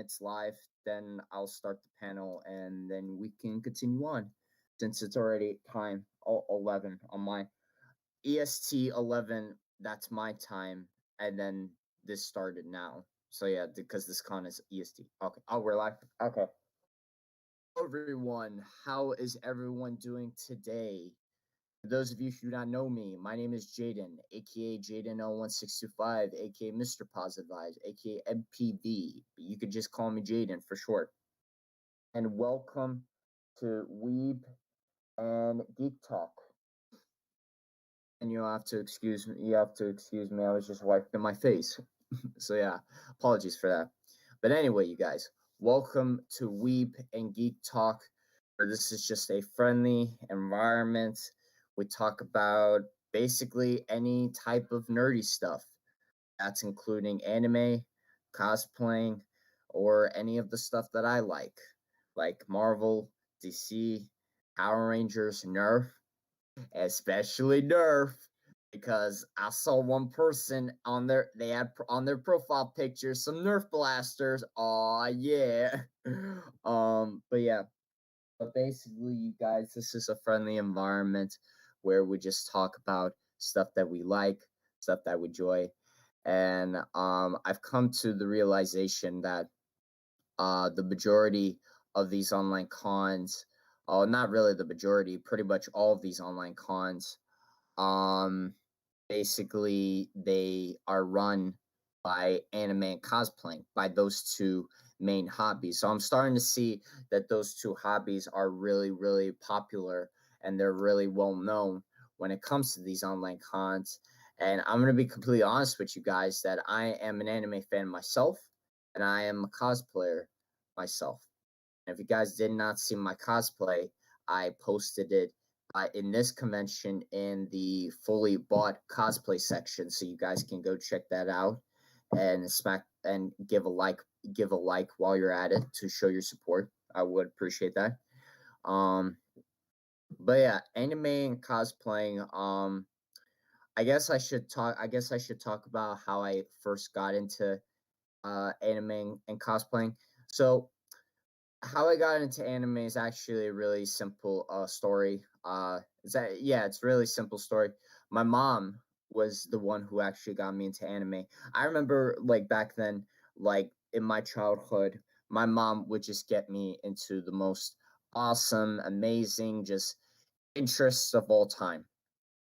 it's live, then I'll start the panel and then we can continue on since it's already time 11 on my EST 11. That's my time, and then this started now. So yeah, because this con is EST. Okay. Oh, we're live. Okay. Hello, everyone. How is everyone doing today? For those of you who do not know me, my name is Jaden, aka Jaden01625, aka Mr. Positive Vibes, aka MPV. You could just call me Jaden for short. And welcome to Weeb and Geek Talk. And you have to excuse me. You have to excuse me. I was just wiping my face. So yeah, apologies for that. But anyway, you guys, welcome to Weeb and Geek Talk. This is just a friendly environment. We talk about basically any type of nerdy stuff. That's including anime, cosplaying, or any of the stuff that I like Marvel, DC, Power Rangers, Nerf, especially Nerf, because I saw one person on they had on their profile picture some Nerf blasters. Aw, yeah. But yeah, but basically, you guys, this is a friendly environment where we just talk about stuff that we like, stuff that we enjoy, and I've come to the realization that the majority of these online cons, oh, not really the majority, pretty much all of these online cons, um, basically they are run by anime and cosplaying, by those two main hobbies. So I'm starting to see that those two hobbies are really, really popular and they're really well known when it comes to these online cons. And I'm going to be completely honest with you guys that I am an anime fan myself and I am a cosplayer myself. And if you guys did not see my cosplay, I posted it in this convention in the fully bought cosplay section, so you guys can go check that out and smack and give a like while you're at it to show your support. I would appreciate that. Um, but yeah, anime and cosplaying. I guess I should talk about how I first got into anime and cosplaying. So how I got into anime is actually a really simple story. It's a really simple story. My mom was the one who actually got me into anime. I remember like back then, like in my childhood, my mom would just get me into the most awesome, amazing, just interests of all time,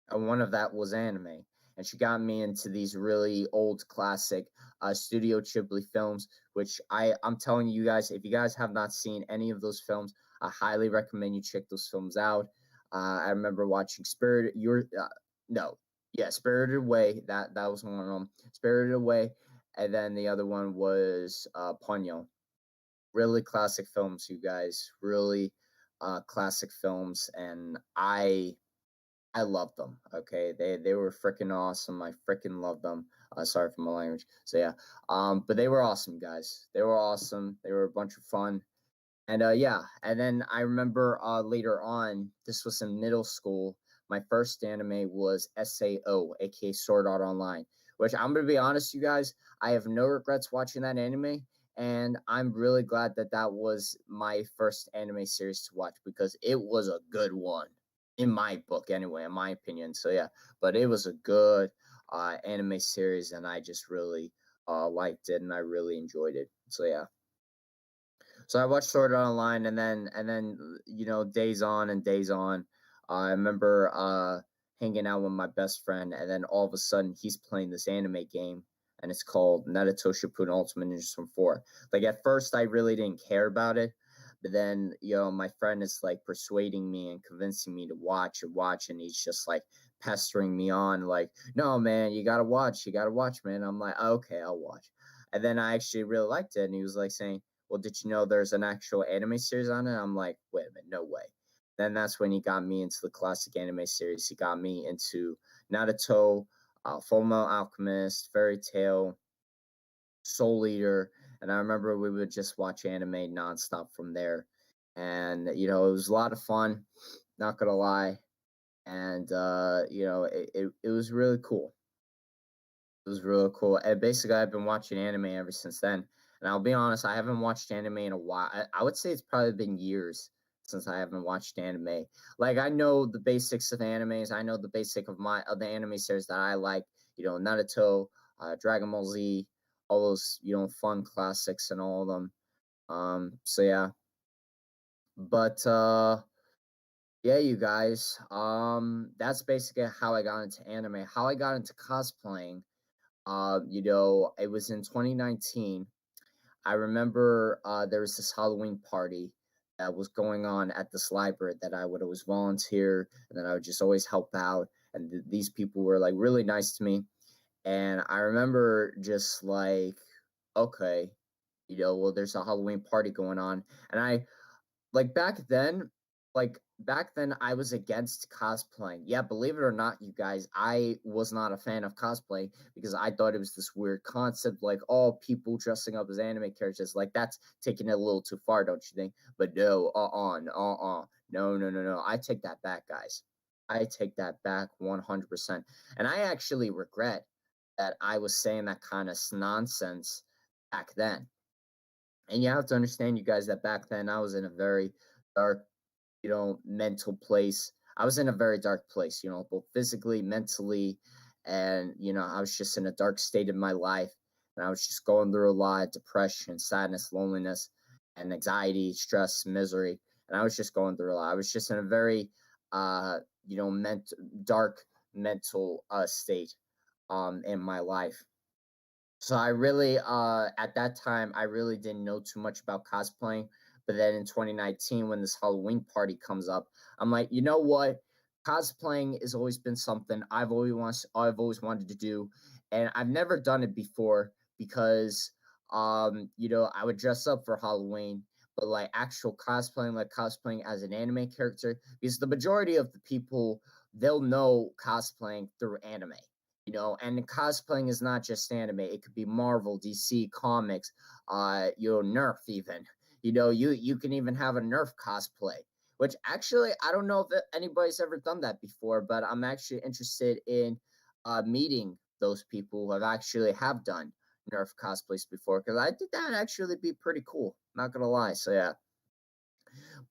and one of that was anime. And she got me into these really old classic Studio Ghibli films, which I'm telling you guys, if you guys have not seen any of those films, I highly recommend you check those films out. I remember watching Spirited Away. That was one of them. Spirited Away, and then the other one was Ponyo. Really classic films, you guys. Really classic films, and I loved them. Okay, they were freaking awesome. I freaking loved them. Sorry for my language. So yeah, but they were awesome, guys. They were awesome. They were a bunch of fun. And yeah, and then I remember later on, this was in middle school. My first anime was SAO, aka Sword Art Online. Which I'm gonna be honest, you guys, I have no regrets watching that anime, and I'm really glad that that was my first anime series to watch because it was a good one in my book anyway, in my opinion. So yeah, but it was a good anime series and I just really liked it and I really enjoyed it. So yeah, so I watched Sword Art Online, and then days on and days on. I remember hanging out with my best friend, and then all of a sudden he's playing this anime game, and it's called Naruto Shippuden Ultimate Ninja Storm 4. Like at first, I really didn't care about it, but then my friend is like persuading me and convincing me to watch, and he's just like pestering me on, like, no man, you gotta watch, man. I'm like, okay, I'll watch. And then I actually really liked it, and he was like saying, well, did you know there's an actual anime series on it? I'm like, wait a minute, no way. Then that's when he got me into the classic anime series. He got me into Naruto, Fullmetal Alchemist, Fairy Tail, Soul Eater, and I remember we would just watch anime nonstop from there. And it was a lot of fun, not gonna lie. And it was really cool. It was really cool. And basically, I've been watching anime ever since then. And I'll be honest, I haven't watched anime in a while. I would say it's probably been years since I haven't watched anime. Like I know the basics of animes. I know the basic of the anime series that I like. Naruto, Dragon Ball Z, all those fun classics and all of them. So yeah, but yeah, you guys. That's basically how I got into anime. How I got into cosplaying. It was in 2019. I remember there was this Halloween party that was going on at this library that I would always volunteer and then I would just always help out. And these people were like really nice to me. And I remember just like, okay, well, there's a Halloween party going on. And like back then I was against cosplaying. Yeah, believe it or not, you guys, I was not a fan of cosplay because I thought it was this weird concept, like all people dressing up as anime characters. Like that's taking it a little too far, don't you think? But no, no, no, no, no. I take that back, guys. I take that back 100%. And I actually regret that I was saying that kind of nonsense back then. And you have to understand, you guys, that back then I was in a very dark, mental place. I was in a very dark place, both physically, mentally, and I was just in a dark state of my life. And I was just going through a lot of depression, sadness, loneliness, and anxiety, stress, misery. And I was just going through a lot. I was just in a very dark mental state in my life. So I really, at that time, I really didn't know too much about cosplaying. But then in 2019, when this Halloween party comes up, I'm like, you know what? Cosplaying has always been something I've always wanted to do, and I've never done it before because, I would dress up for Halloween, but like actual cosplaying, like cosplaying as an anime character, because the majority of the people they'll know cosplaying through anime. And cosplaying is not just anime. It could be Marvel, DC, comics, Nerf even. You can even have a Nerf cosplay, which actually I don't know if anybody's ever done that before, but I'm actually interested in meeting those people who have done Nerf cosplays before because I think that'd actually be pretty cool. Not gonna lie. So yeah,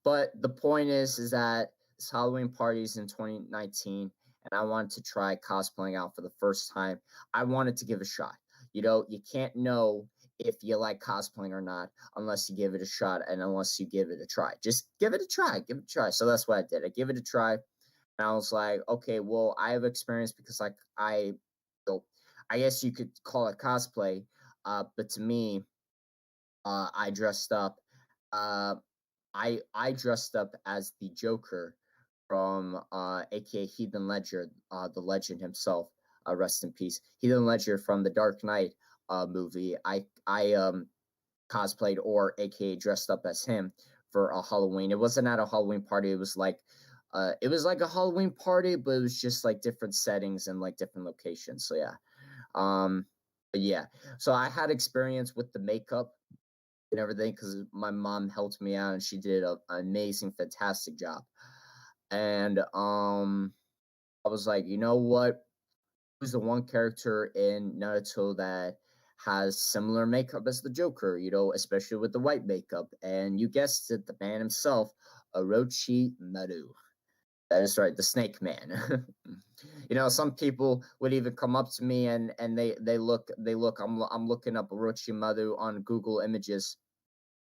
but the point is that this Halloween party is in 2019, and I wanted to try cosplaying out for the first time. I wanted to give a shot. You can't know if you like cosplaying or not unless you give it a shot and unless you give it a try. Just give it a try. Give it a try. So that's what I did. I give it a try, and I was like, okay, well, I have experience because like so I guess you could call it cosplay. But to me, I dressed up. Uh, I dressed up as the Joker from aka Heathen Ledger, the legend himself. Rest in peace. Heathen Ledger from the Dark Knight movie. I cosplayed or aka dressed up as him for a Halloween. It wasn't at a Halloween party. It was like a Halloween party, but it was just like different settings and like different locations. So yeah. Um but yeah. So I had experience with the makeup and everything because my mom helped me out and she did an amazing, fantastic job. And I was like, you know what? Who's the one character in Naruto that has similar makeup as the Joker? Especially with the white makeup. And you guessed it, the man himself, Orochimaru. That is right, the Snake Man. Some people would even come up to me and they look. I'm looking up Orochimaru on Google Images,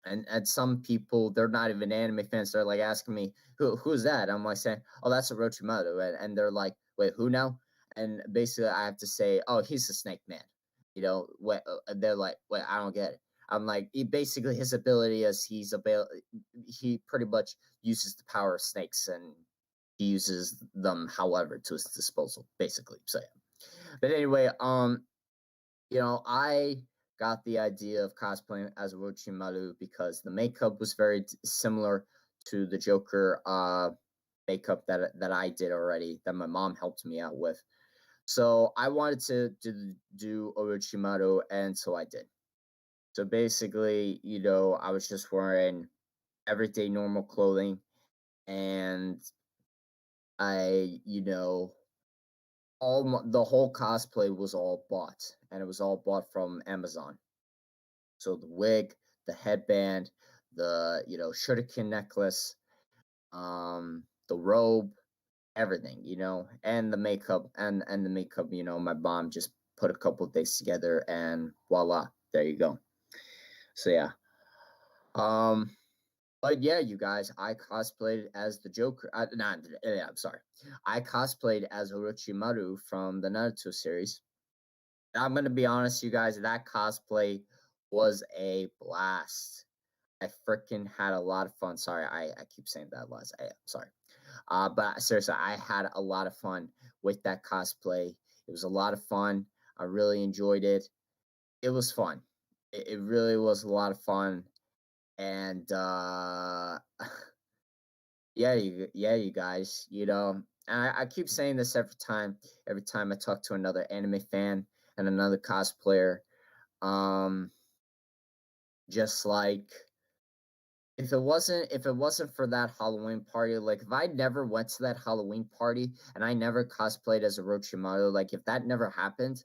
and some people they're not even anime fans. They're like asking me who's that. I'm like saying, oh, that's Orochimaru, and they're like, wait, who now? And basically, I have to say, oh, he's the Snake Man. What they're like, wait, I don't get it. I'm like, basically his ability is he pretty much uses the power of snakes and he uses them however to his disposal, basically. So yeah. But anyway, I got the idea of cosplaying as Orochimaru because the makeup was very similar to the Joker makeup that I did already, that my mom helped me out with. So I wanted to do Orochimaru, and so I did. So basically, I was just wearing everyday normal clothing, and the whole cosplay was all bought, and it was all bought from Amazon. So the wig, the headband, the shuriken necklace, the robe, everything, and the makeup and the makeup, my mom just put a couple of things together and voila, there you go. So yeah. Um but yeah, you guys, I cosplayed as the Joker. Not, yeah, I'm sorry. I cosplayed as Orochimaru from the Naruto series. I'm gonna be honest, you guys, that cosplay was a blast. I freaking had a lot of fun. Sorry, I keep saying that last. I'm sorry. But seriously, I had a lot of fun with that cosplay. It was a lot of fun. I really enjoyed it. It was fun. It really was a lot of fun. And yeah, you guys, I keep saying this every time I talk to another anime fan and another cosplayer. Um, just like if it wasn't for that Halloween party, like if I never went to that Halloween party and I never cosplayed as Orochimaru, like if that never happened,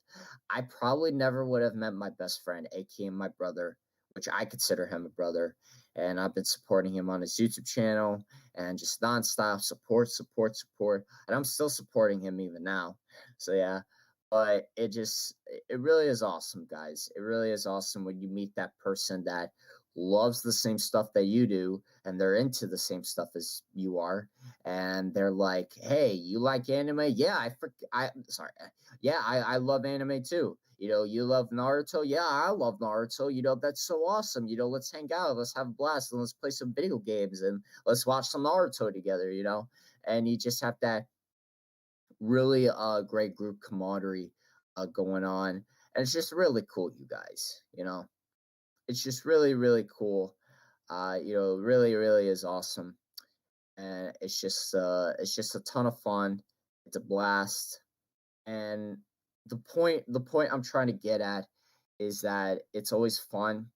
I probably never would have met my best friend, aka my brother, which I consider him a brother. And I've been supporting him on his YouTube channel and just nonstop support, support, support. And I'm still supporting him even now. So yeah. But it really is awesome, guys. It really is awesome when you meet that person that loves the same stuff that you do and they're into the same stuff as you are, and they're like, hey, you like anime? Yeah, I sorry, yeah, I love anime too. You love Naruto? Yeah, I love Naruto. That's so awesome. Let's hang out, let's have a blast, and let's play some video games, and let's watch some Naruto together. And you just have that really great group camaraderie going on, and it's just really cool, you guys. It's just really, really cool. Really, really is awesome, and it's just a ton of fun. It's a blast, and the point I'm trying to get at is that it's always fun,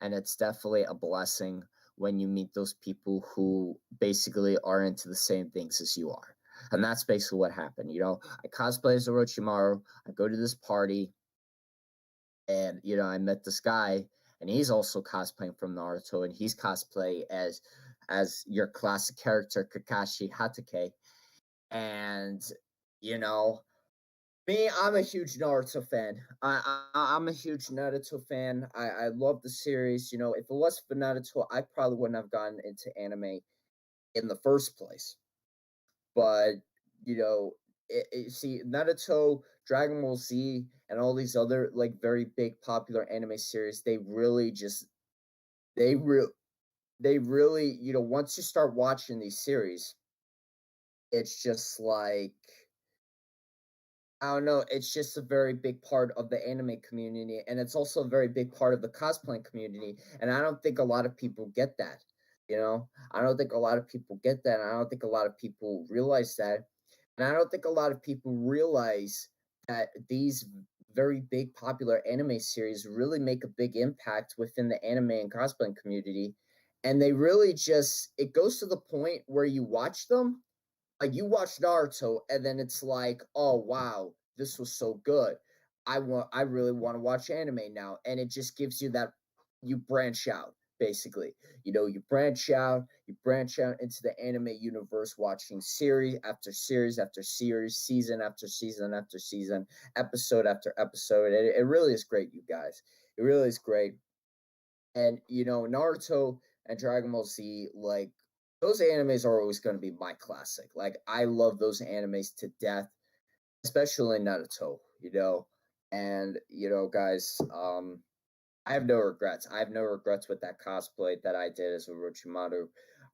and it's definitely a blessing when you meet those people who basically are into the same things as you are. And that's basically what happened. I cosplay as Orochimaru. I go to this party, and I met this guy, and he's also cosplaying from Naruto, and he's cosplay as your classic character Kakashi Hatake. And you know me, I'm a huge Naruto fan. I'm a huge Naruto fan. I love the series. If it wasn't for Naruto, I probably wouldn't have gotten into anime in the first place. But you know, see, Naruto, Dragon Ball Z, and all these other like very big popular anime series, they real they really, once you start watching these series, it's just like, I don't know, it's just a very big part of the anime community, and it's also a very big part of the cosplaying community. And I don't think a lot of people get that. I don't think a lot of people get that. And I don't think a lot of people realize that. And I don't think a lot of people realize that these very big popular anime series really make a big impact within the anime and cosplaying community. And they really just, it goes to the point where you watch them, like you watch Naruto, and then it's like, oh wow, this was so good. I really want to watch anime now, and it just gives you that, you branch out basically. You branch out into the anime universe, watching series after series after series, season after season after season, episode after episode. It really is great, you guys. It really is great. And Naruto and Dragon Ball Z, like those animes are always going to be my classic. Like I love those animes to death, especially Naruto. And guys, I have no regrets. I have no regrets with that cosplay that I did as Orochimaru.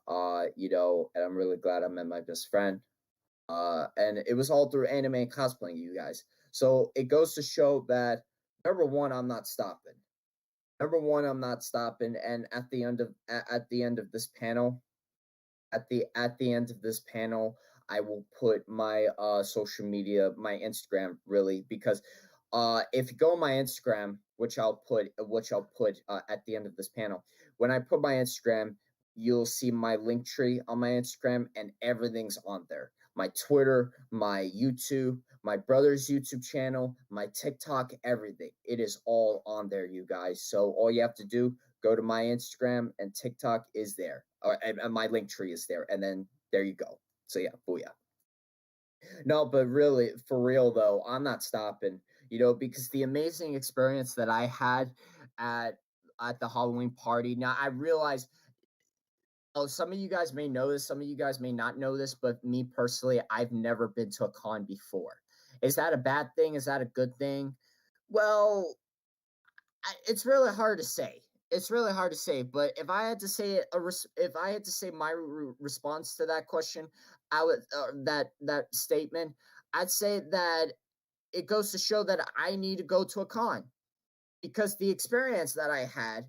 And I'm really glad I met my best friend. And it was all through anime and cosplaying, you guys. So it goes to show that number one, I'm not stopping. Number one, I'm not stopping. And at the end of this panel, at the end of this panel, I will put my social media, my Instagram, really, because if you go on my Instagram, which I'll put at the end of this panel, when I put my Instagram, you'll see my link tree on my Instagram, and everything's on there. my Twitter, my YouTube, my brother's YouTube channel, my TikTok, everything. It is all on there, you guys. So all you have to do, go to my Instagram and TikTok is there. And my link tree is there. And then there you go. So yeah, booyah. No, but really, for real though, I'm not stopping. Because the amazing experience that I had at at the Halloween party. Now I realize, oh, some of you guys may know this, some of you guys may not know this, but me personally, I've never been to a con before. Is that a bad thing? Is that a good thing? Well, it's really hard to say. It's really hard to say. But if I had to say if I had to say my response to that question, I would that statement, I'd say that it goes to show that I need to go to a con, because the experience that I had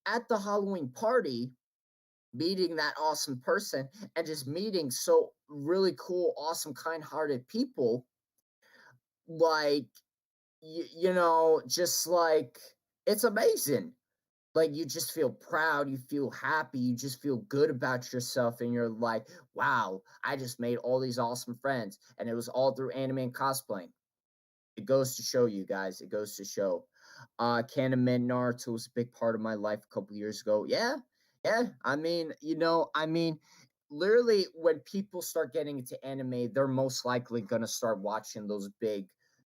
at the Halloween party, meeting that awesome person and just meeting so really cool, awesome, kind-hearted people, like just like, it's amazing. Like, you just feel proud, you feel happy, you just feel good about yourself, and you're like, wow, I just made all these awesome friends, and it was all through anime and cosplaying. It goes to show, you guys. It goes to show. Canon Naruto was a big part of my life a couple years ago. Yeah, yeah. Literally, when people start getting into anime, they're most likely gonna start watching those big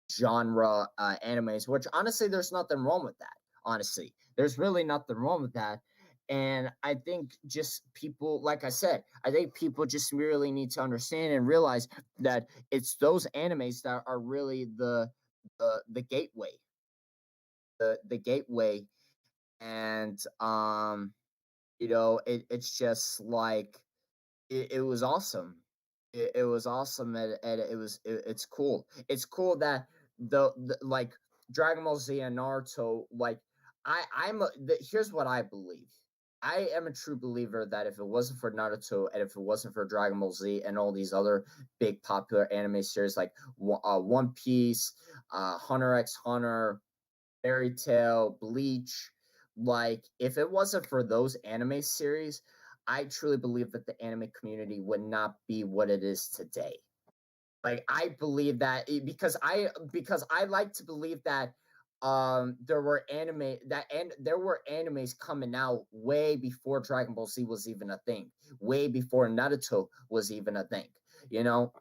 genre animes. Which, honestly, there's nothing wrong with that. Honestly, there's really nothing wrong with that. And I think just people, like I said, I think people just really need to understand and realize that it's those animes that are really the gateway, the gateway. And it's just like, it was awesome. It was awesome, and it's cool. It's cool that the like Dragon Ball Z and Naruto, like, here's what I believe. I am a true believer that if it wasn't for Naruto and if it wasn't for Dragon Ball Z and all these other big popular anime series like One Piece, Hunter x Hunter, Fairy Tail, Bleach, like, if it wasn't for those anime series, I truly believe that the anime community would not be what it is today. Like, I believe that, because I like to believe that there were animes coming out way before Dragon Ball Z was even a thing, way before Naruto was even a thing, you know.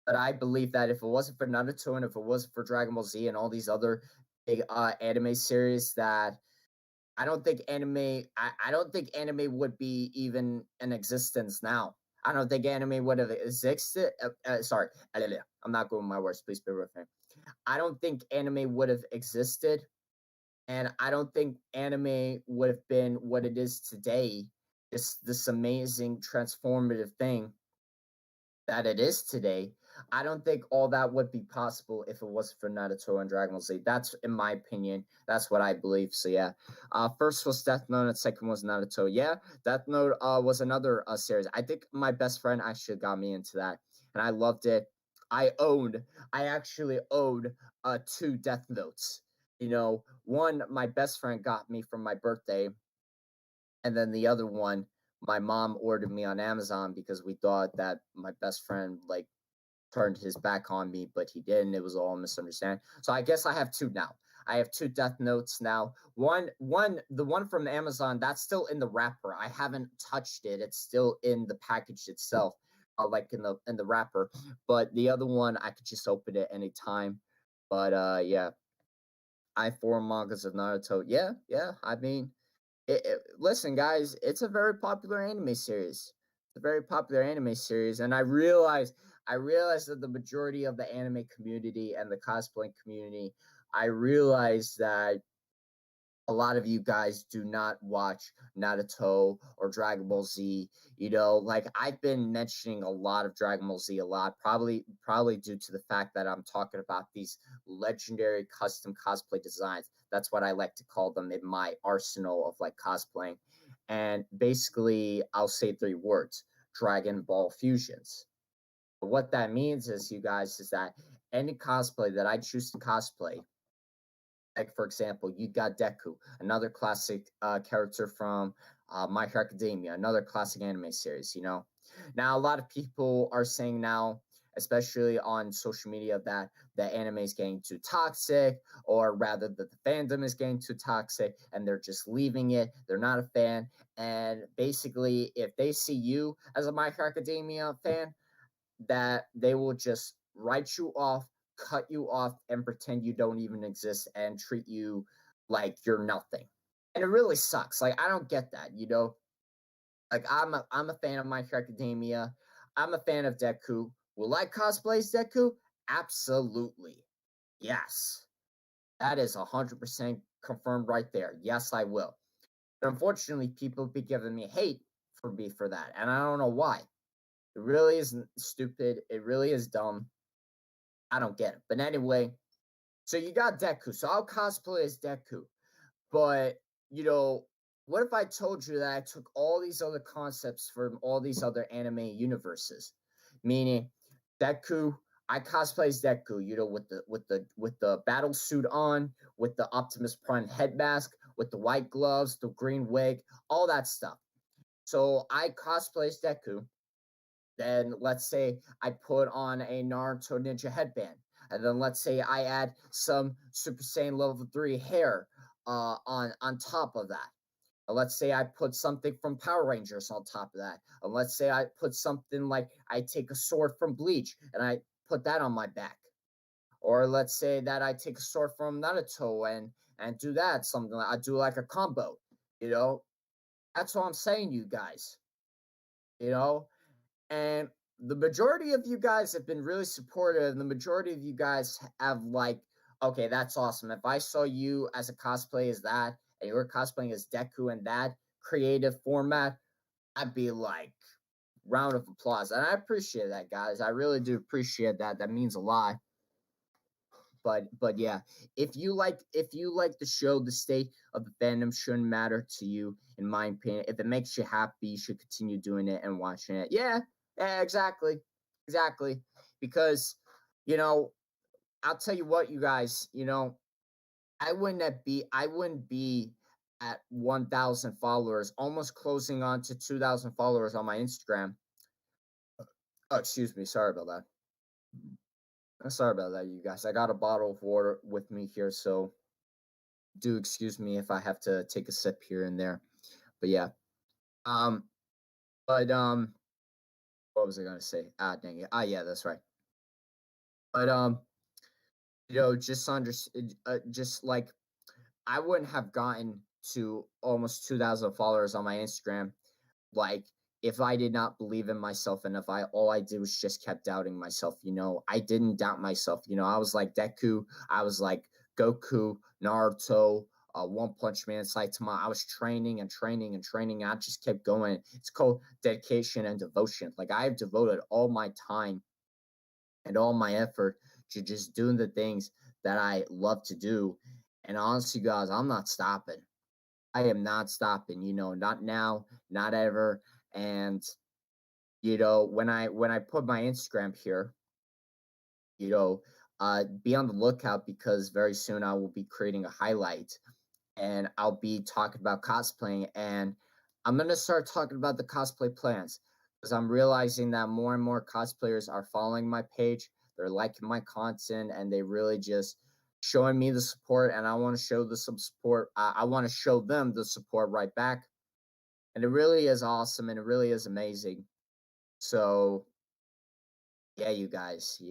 But I believe that if it wasn't for Naruto and if it wasn't for Dragon Ball Z and all these other big anime series, that I don't think anime would be even in existence now. I don't think anime would have existed. Sorry, I'm not going with my words. Please bear with me. I don't think anime would have existed, and I don't think anime would have been what it is today. This amazing transformative thing that it is today. I don't think all that would be possible if it wasn't for Naruto and Dragon Ball Z. That's, in my opinion, that's what I believe. So yeah, first was Death Note, and second was Naruto. Yeah, Death Note was another series. I think my best friend actually got me into that, and I loved it. I actually owned two Death Notes. One my best friend got me for my birthday, and then the other one my mom ordered me on Amazon because we thought that my best friend, like, turned his back on me, but he didn't. It was all a misunderstanding. So I guess I have two now. I have two Death Notes now. The one from Amazon, that's still in the wrapper. I haven't touched it. It's still in the package itself, like in the wrapper. But the other one, I could just open it anytime. But yeah, I four mangas of Naruto. Yeah, yeah. I mean, listen, guys, it's a very popular anime series. It's a very popular anime series, and I realize that the majority of the anime community and the cosplay community, I realize that a lot of you guys do not watch Naruto or Dragon Ball Z. Like, I've been mentioning a lot of Dragon Ball Z a lot, probably due to the fact that I'm talking about these legendary custom cosplay designs. That's what I like to call them in my arsenal of, like, cosplaying. And basically, I'll say three words: Dragon Ball fusions. What that means is, you guys, is that any cosplay that I choose to cosplay, like, for example, you got Deku, another classic character from My Hero Academia, another classic anime series. Now, a lot of people are saying now, especially on social media, that the anime is getting too toxic, or rather, that the fandom is getting too toxic, and they're just leaving it. They're not a fan. And basically, if they see you as a My Hero Academia fan, that they will just write you off, cut you off, and pretend you don't even exist and treat you like you're nothing. And it really sucks. Like, I don't get that, you know? Like, I'm a fan of My Hero Academia. I'm a fan of Deku. Will I cosplay as Deku? Absolutely. Yes. That is 100% confirmed right there. Yes, I will. But unfortunately, people be giving me hate for me for that. And I don't know why. It really is stupid. It really is dumb. I don't get it. But anyway, so you got Deku. So I'll cosplay as Deku. But, you know, what if I told you that I took all these other concepts from all these other anime universes? Meaning Deku, I cosplay as Deku, you know, with the battle suit on, with the Optimus Prime head mask, with the white gloves, the green wig, all that stuff. So I cosplay as Deku. Then let's say I put on a Naruto ninja headband. And then let's say I add some Super Saiyan level 3 hair on top of that. And let's say I put something from Power Rangers on top of that. And let's say I put something like I take a sword from Bleach and I put that on my back. Or let's say that I take a sword from Naruto and do that something like I do like a combo. You know, that's what I'm saying, you guys. You know, and the majority of you guys have been really supportive, and the majority of you guys have like, okay, that's awesome. If I saw you as a cosplay as that, and you were cosplaying as Deku in that creative format, I'd be like, round of applause. And I appreciate that, guys. I really do appreciate that. That means a lot. But yeah, if you like the show, the state of the fandom shouldn't matter to you, in my opinion. If it makes you happy, you should continue doing it and watching it. Yeah, yeah, exactly, exactly. Because you know, I'll tell you what, you guys. You know, I wouldn't be at 1,000 followers, almost closing on to 2,000 followers on my Instagram. Oh, excuse me. Sorry about that. Sorry about that, you guys. I got a bottle of water with me here, so do excuse me if I have to take a sip here and there. But yeah. Um but what was I gonna say? Ah, dang it. Ah, yeah, that's right. But just like, I wouldn't have gotten to almost 2,000 followers on my Instagram, like, if I did not believe in myself, and if I all I did was just kept doubting myself. I didn't doubt myself. I was like Deku, I was like Goku, Naruto, One Punch Man, Saitama. I was training and training and training. I just kept going. It's called dedication and devotion. Like, I have devoted all my time and all my effort to just doing the things that I love to do. And honestly, guys, I'm not stopping. I am not stopping, not now, not ever. And when I put my Instagram here, you know, be on the lookout, because very soon I will be creating a highlight, and I'll be talking about cosplaying, and I'm gonna start talking about the cosplay plans, because I'm realizing that more and more cosplayers are following my page, they're liking my content, and they really just showing me the support, and I want to show the some support. I want to show them the support right back, and it really is awesome, and it really is amazing. So yeah, you guys,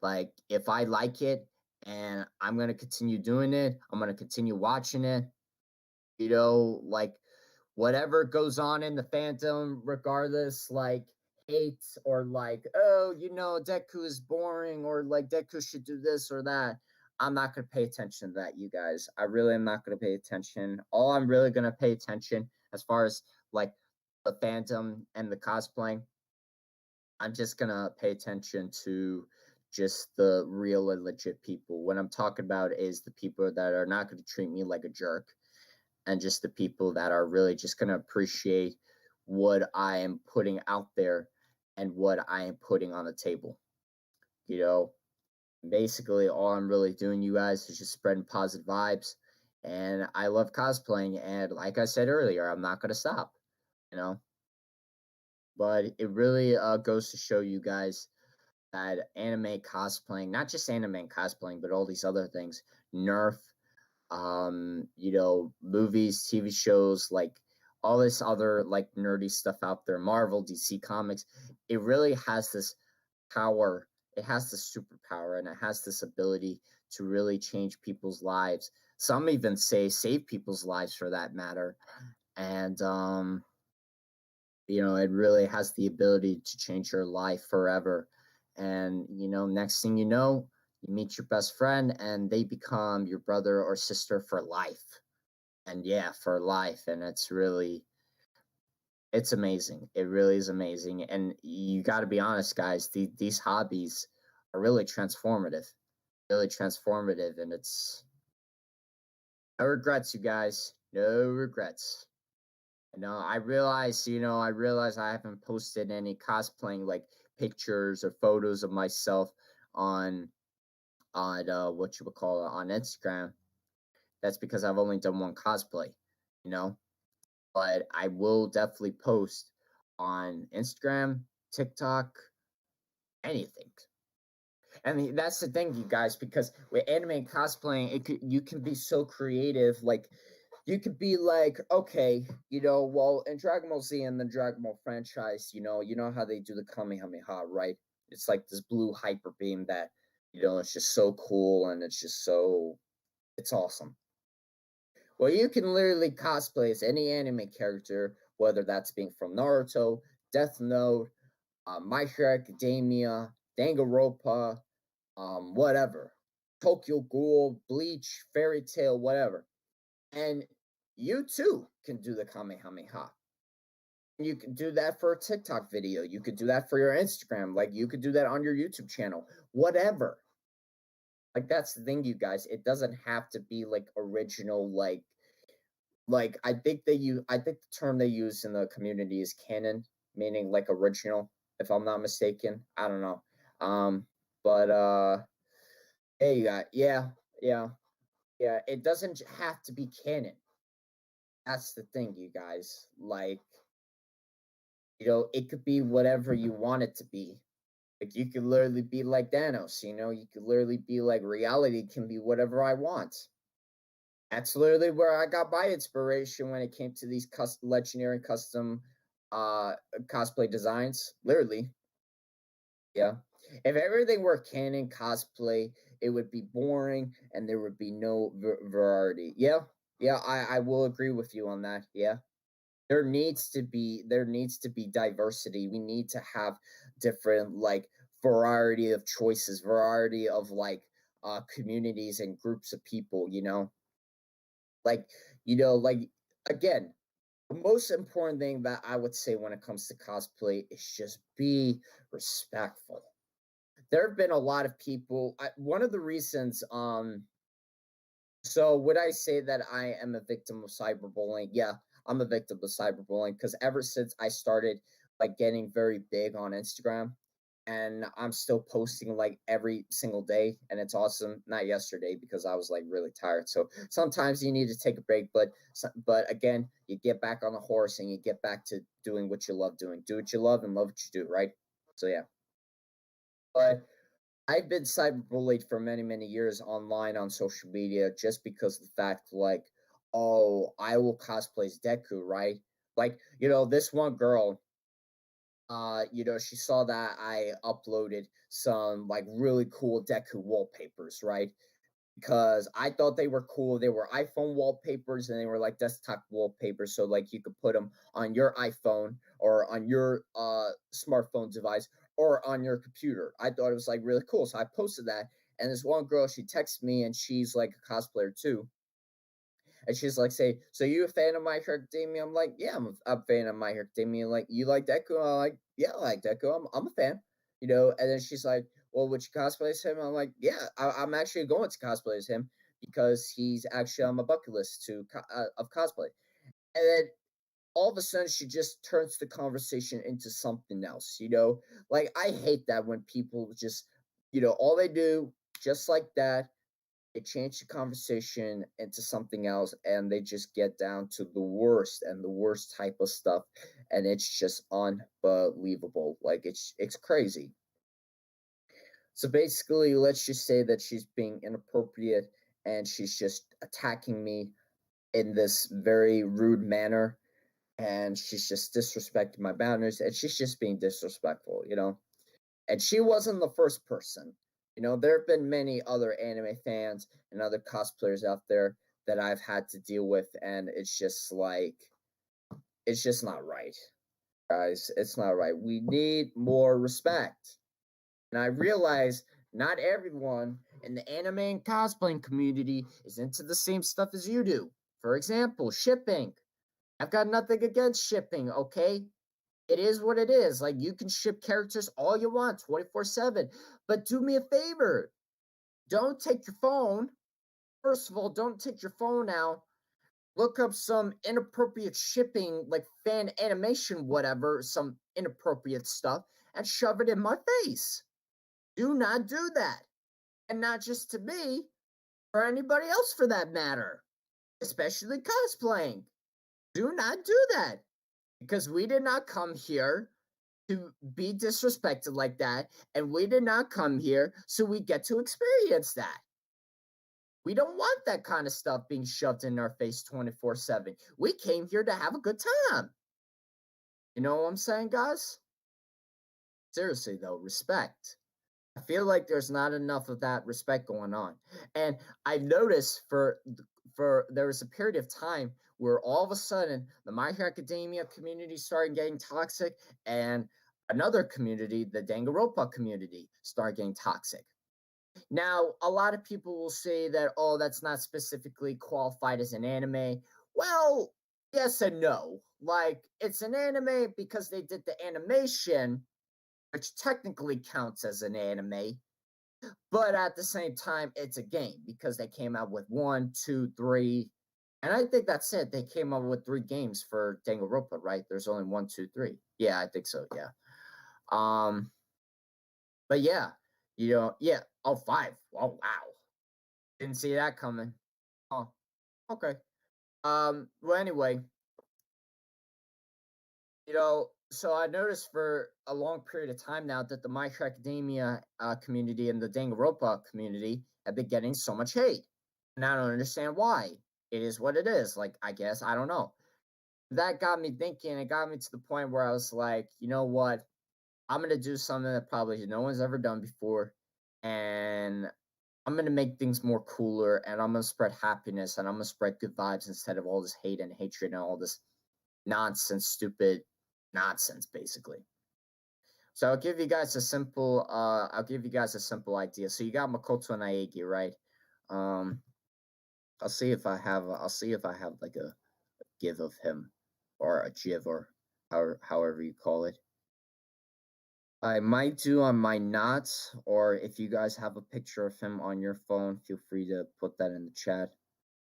like, if I like it, and I'm gonna continue doing it, I'm gonna continue watching it, like, whatever goes on in the fandom, regardless, like, hate, or like, oh, Deku is boring, or like Deku should do this or that. I'm not gonna pay attention to that, you guys. I really am not gonna pay attention. All I'm really gonna pay attention, as far as like the fandom and the cosplaying, I'm just gonna pay attention to just the real and legit people. What I'm talking about is the people that are not gonna treat me like a jerk, and just the people that are really just gonna appreciate what I am putting out there and what I am putting on the table. You know, Basically, all I'm really doing, you guys, is just spreading positive vibes. And I love cosplaying, and like I said earlier, I'm not gonna stop. You know, but it really goes to show you guys that anime cosplaying, not just anime cosplaying, but all these other things, Nerf, movies, TV shows, like all this other like nerdy stuff out there, Marvel, DC Comics, it really has this power. It has this superpower and it has this ability to really change people's lives. Some even say save people's lives for that matter. And it really has the ability to change your life forever. And next thing you know, you meet your best friend and they become your brother or sister for life. And yeah, for life. And it's amazing. It really is amazing. And you got to be honest, guys, these hobbies are really transformative. And it's no regrets, you guys. No regrets. No, I realize I haven't posted any cosplaying like pictures or photos of myself on what you would call it on Instagram. That's because I've only done one cosplay, you know. But I will definitely post on Instagram, TikTok, anything. I mean, that's the thing, you guys, because with anime and cosplaying, you can be so creative. Like, you could be like, okay, well, in Dragon Ball Z and the Dragon Ball franchise, you know how they do the Kamehameha, right? It's like this blue hyper beam that, it's just so cool and it's awesome. Well, you can literally cosplay as any anime character, whether that's being from Naruto, Death Note, My Hero Academia, Danganronpa, whatever, Tokyo Ghoul, Bleach, Fairy Tail, whatever. And you too can do the Kamehameha. You can do that for a TikTok video. You could do that for your Instagram. Like you could do that on your YouTube channel. Whatever. Like that's the thing, you guys. It doesn't have to be like original. Like I think the term they use in the community is canon, meaning like original. If I'm not mistaken, I don't know. But hey, you got yeah, yeah. It doesn't have to be canon. That's the thing, you guys. Like, it could be whatever you want it to be. Like, you could literally be like Thanos, you could literally be like reality can be whatever I want. That's literally where I got my inspiration when it came to these legendary custom cosplay designs. Literally, yeah. If everything were canon cosplay, it would be boring and there would be no variety. Yeah, yeah, I will agree with you on that. Yeah. There needs to be diversity. We need to have different like variety of choices, variety of like communities and groups of people, like like again, the most important thing that I would say when it comes to cosplay is just be respectful. There have been a lot of people. One of the reasons so would I say that I am a victim of cyberbullying? Yeah, I'm a victim of cyberbullying because ever since I started like getting very big on Instagram, and I'm still posting like every single day, and it's awesome. Not yesterday because I was like really tired. So sometimes you need to take a break, but again, you get back on the horse and you get back to doing what you love doing. Do what you love and love what you do, right? So yeah. But I've been cyberbullied for many, many years online on social media just because of the fact, like, oh, I will cosplay as Deku, right? Like, this one girl, she saw that I uploaded some like really cool Deku wallpapers, right? Because I thought they were cool. They were iPhone wallpapers and they were like desktop wallpapers. So like you could put them on your iPhone or on your smartphone device or on your computer. I thought it was like really cool. So I posted that. And this one girl, she texted me and she's like a cosplayer too. And she's like, say, so you a fan of My Hero Academia? I'm like, yeah, I'm a fan of My Hero Academia. Like, you like Deku? I'm like, yeah, I like Deku. I'm a fan. And then she's like, well, would you cosplay as him? I'm like, yeah, I'm actually going to cosplay as him because he's actually on my bucket list of cosplay. And then all of a sudden, she just turns the conversation into something else. Like I hate that when people just, all they do just like that They change the conversation into something else, and they just get down to the worst and the worst type of stuff, and it's just unbelievable. Like it's crazy. So basically, let's just say that she's being inappropriate and she's just attacking me in this very rude manner, and she's just disrespecting my boundaries, and she's just being disrespectful, you know. And she wasn't the first person. You know, there have been many other anime fans and other cosplayers out there that I've had to deal with, and it's just like, it's just not right, guys. It's not right. We need more respect. And I realize not everyone in the anime and cosplaying community is into the same stuff as you do. For example, shipping. I've got nothing against shipping, okay? It is what it is. Like, you can ship characters all you want 24/7. But do me a favor. Don't take your phone. First of all, don't take your phone out. Look up some inappropriate shipping, like fan animation, whatever, some inappropriate stuff, and shove it in my face. Do not do that. And not just to me, or anybody else for that matter, especially cosplaying. Do not do that. Because we did not come here to be disrespected like that, and we did not come here so we get to experience that. We don't want that kind of stuff being shoved in our face 24/7. We came here to have a good time. You know what I'm saying, guys? Seriously, though, respect. I feel like there's not enough of that respect going on. And I noticed for there was a period of time where all of a sudden the My Hero Academia community started getting toxic, and another community, the Danganronpa community, started getting toxic. Now, a lot of people will say that, oh, that's not specifically qualified as an anime. Well, yes and no. Like, it's an anime because they did the animation, which technically counts as an anime, but at the same time, it's a game because they came out with one, two, three, and I think that's it. They came up with 3 games for Danganronpa, right? There's only one, two, three. Yeah, I think so. Yeah. Um, but yeah, yeah. Oh, 5. Oh, wow. Didn't see that coming. Oh, okay. Well, anyway, so I noticed for a long period of time now that the My Hero Academia community and the Danganronpa community have been getting so much hate. And I don't understand why. It is what it is. Like, I guess, I don't know. That got me thinking. It got me to the point where I was like, you know what? I'm going to do something that probably no one's ever done before. And I'm going to make things more cooler. And I'm going to spread happiness. And I'm going to spread good vibes instead of all this hate and hatred and all this nonsense, stupid nonsense, basically. So I'll give you guys a simple idea. So you got Makoto Naegi, right? Um, I'll see if I have like a give of him or a jiv or however you call it. I might do, I might not, or if you guys have a picture of him on your phone, feel free to put that in the chat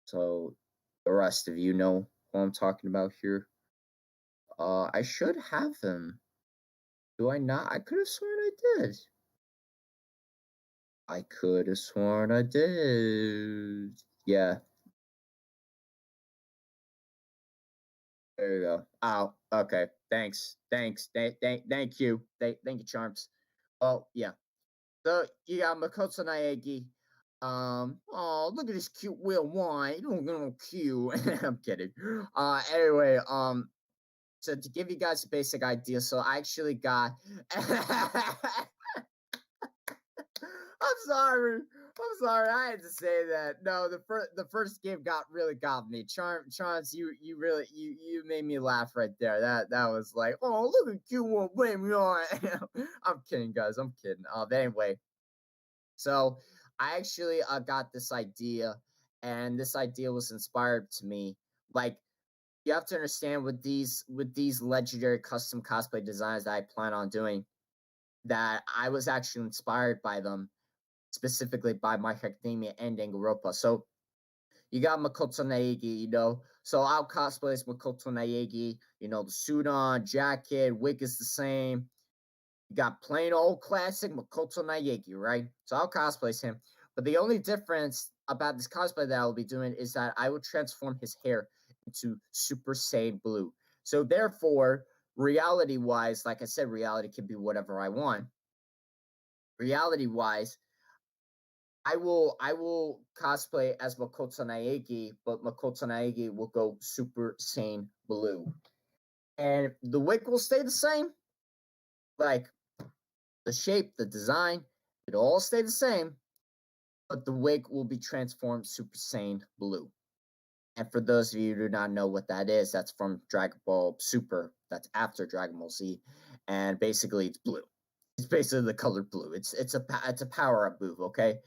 so the rest of you know who I'm talking about here. I should have him. Do I not? I could have sworn I did. I could have sworn I did. Yeah. There you go. Oh, okay. Thanks. Thank you. Thank you, Charms. Oh, yeah. So you got Makoto Naegi. Oh, look at this cute whale wine. You don't get no cute. I'm kidding. Anyway, so to give you guys a basic idea, so I actually got I'm sorry. I'm sorry. I had to say that. No, the first game got me. Charms, you made me laugh right there. That was like, oh, look at cute one, blame me on. I'm kidding, guys. I'm kidding. But anyway, so I actually got this idea, and this idea was inspired to me. Like, you have to understand with these legendary custom cosplay designs that I plan on doing, that I was actually inspired by them, specifically by My Hero Academia and Danganronpa. So you got Makoto Naegi, So I'll cosplay as Makoto Naegi. The suit on, jacket, wig is the same. You got plain old classic Makoto Naegi, right? So I'll cosplay as him. But the only difference about this cosplay that I'll be doing is that I will transform his hair into Super Saiyan Blue. So therefore, reality wise, like I said, reality can be whatever I want. Reality wise, I will cosplay as Makoto Naegi, but Makoto Naegi will go Super Saiyan Blue. And the wig will stay the same. Like the shape, the design, it'll all stay the same, but the wig will be transformed Super Saiyan Blue. And for those of you who do not know what that is, that's from Dragon Ball Super. That's after Dragon Ball Z, and basically it's blue. It's basically the color blue. It's a power up move, okay?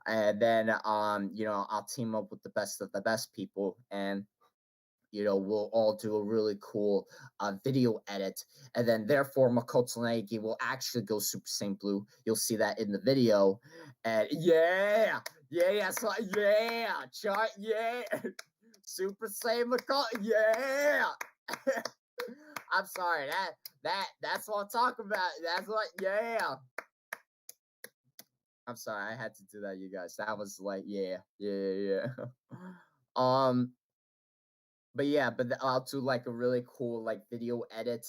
And then I'll team up with the best of the best people, and we'll all do a really cool video edit, and then therefore Makoto Naegi will actually go Super Saiyan Blue. You'll see that in the video, and yeah, so yeah, chart, yeah, Super Saiyan Makoto, yeah. I'm sorry, that's what I'm talking about. That's what, yeah. I'm sorry, I had to do that, you guys. That was like, yeah. um, but I'll do like a really cool like video edit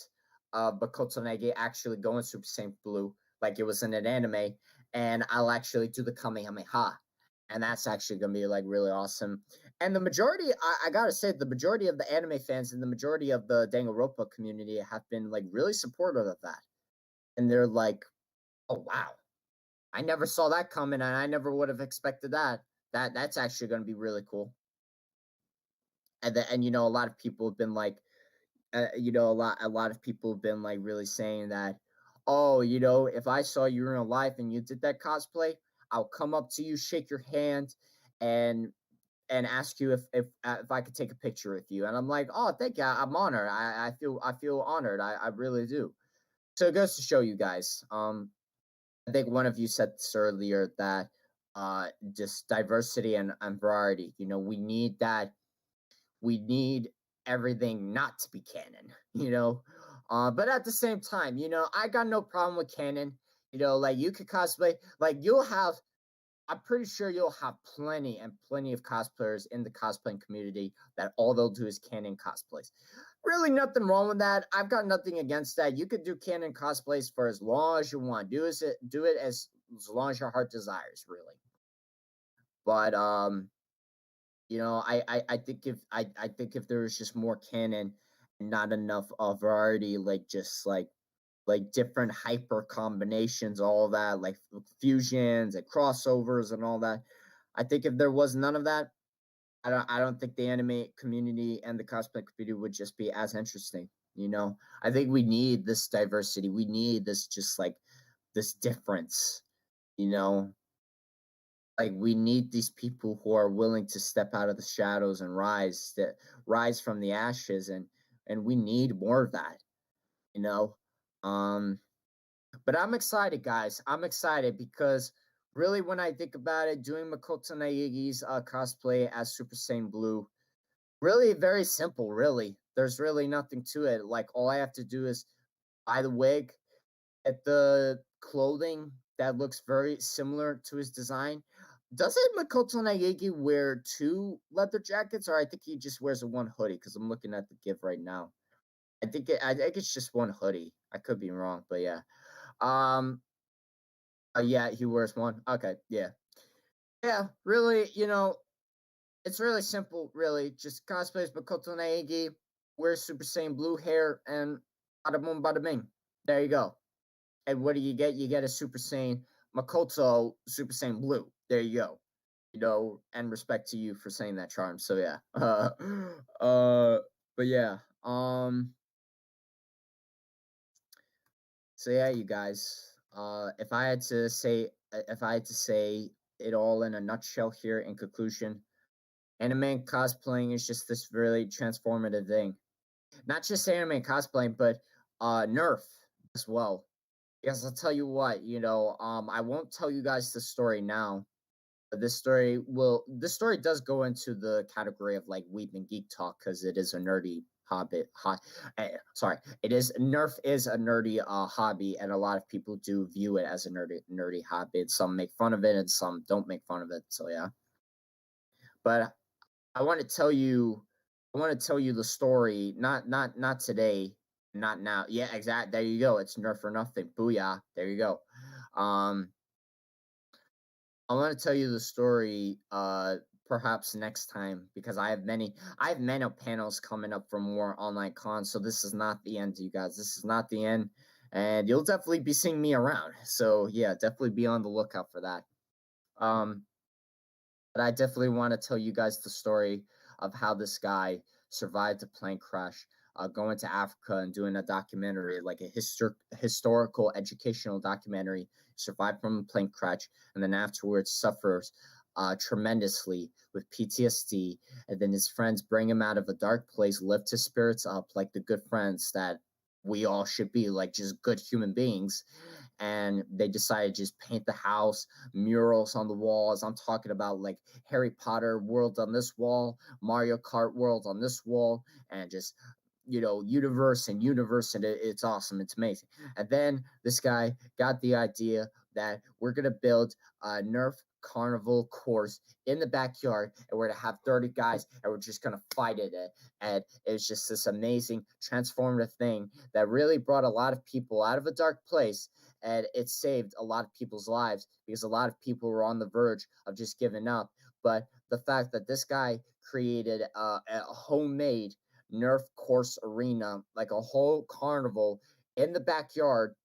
of Makoto Nege actually going Super Saiyan Blue like it was in an anime, and I'll actually do the Kamehameha, and that's actually gonna be like really awesome. And the majority, I gotta say, the majority of the anime fans and the majority of the Danganronpa community have been like really supportive of that, and they're like, "Oh wow, I never saw that coming, and I never would have expected that. That's actually gonna be really cool." And a lot of people have been like, a lot of people have been like really saying that, oh, if I saw you in real life and you did that cosplay, I'll come up to you, shake your hand, and ask you if I could take a picture with you. And I'm like, oh, thank you, I'm honored. I feel honored. I really do. So it goes to show you guys. I think one of you said this earlier that just diversity and variety. We need everything not to be canon, But at the same time, I got no problem with canon. Like you could cosplay, like I'm pretty sure you'll have plenty and plenty of cosplayers in the cosplaying community that all they'll do is canon cosplays. Really nothing wrong with that. I've got nothing against that. You could do canon cosplays for as long as you want. Do it as long as your heart desires, really. But I think if there was just more canon and not enough variety, like just like different hyper combinations, all that, like fusions and crossovers and all that. I think if there was none of that, I don't think the anime community and the cosplay community would just be as interesting. I think we need this diversity. We need this just like this difference. You know, like we need these people who are willing to step out of the shadows and rise from the ashes, and we need more of that. You know, um, but I'm excited, guys. I'm excited because really, when I think about it, doing Makoto Naegi's cosplay as Super Saiyan Blue, really very simple. Really, there's really nothing to it. Like all I have to do is buy the wig, at the clothing that looks very similar to his design. Doesn't Makoto Naegi wear two leather jackets, or I think he just wears a one hoodie? Because I'm looking at the GIF right now. I think it's just one hoodie. I could be wrong, but yeah. Um. Yeah, he wears one. Okay. Yeah. Yeah. Really, it's really simple. Really, just cosplays Makoto Naegi, wears Super Saiyan blue hair, and bada boom, bada bing. There you go. And what do you get? You get a Super Saiyan Makoto Super Saiyan Blue. There you go. And respect to you for saying that, Charm. So yeah. Uh but yeah. So yeah, you guys. If I had to say it all in a nutshell here in conclusion, anime cosplaying is just this really transformative thing. Not just anime cosplaying, but Nerf as well. Yes, I'll tell you what, I won't tell you guys the story now, but this story does go into the category of like Weeb and Geek Talk because it is a nerdy sorry, Nerf is a nerdy hobby, and a lot of people do view it as a nerdy hobby. And some make fun of it, and some don't make fun of it. So yeah. But I want to tell you, I want to tell you the story. Not today, not now. Yeah, exact. There you go. It's Nerf or nothing. Booyah. There you go. Um, I want to tell you the story. Perhaps next time because I have many panels coming up for more online cons. So this is not the end, you guys. This is not the end, and you'll definitely be seeing me around. So yeah, definitely be on the lookout for that. Um, but I definitely want to tell you guys the story of how this guy survived a plane crash, going to Africa and doing a documentary, like a historical educational documentary. Survived from a plane crash, and then afterwards suffers tremendously with PTSD. And then his friends bring him out of a dark place, lift his spirits up like the good friends that we all should be, like just good human beings. And they decided to just paint the house, murals on the walls. I'm talking about like Harry Potter world on this wall, Mario Kart world on this wall, and just universe, and it's awesome. It's amazing. And then this guy got the idea that we're gonna build a Nerf carnival course in the backyard, and we're gonna have 30 guys, and we're just gonna fight it. And it's just this amazing transformative thing that really brought a lot of people out of a dark place, and it saved a lot of people's lives because a lot of people were on the verge of just giving up. But the fact that this guy created a homemade Nerf course arena, like a whole carnival in the backyard,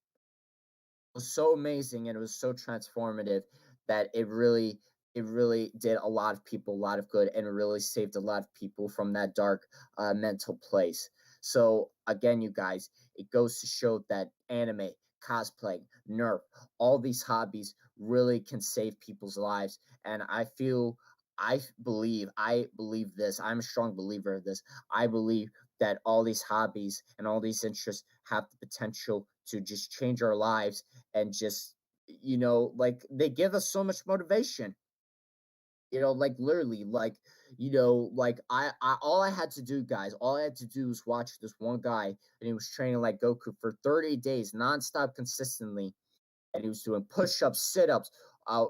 was so amazing and it was so transformative that it really did a lot of people a lot of good, and it really saved a lot of people from that dark mental place. So again, you guys, it goes to show that anime, cosplay, Nerf, all these hobbies really can save people's lives. And I believe this. I'm a strong believer of this. I believe that all these hobbies and all these interests have the potential to just change our lives, and just like they give us so much motivation. Like literally, like like I all I had to do, guys, all I had to do was watch this one guy, and he was training like Goku for 30 days nonstop consistently, and he was doing push-ups, sit-ups,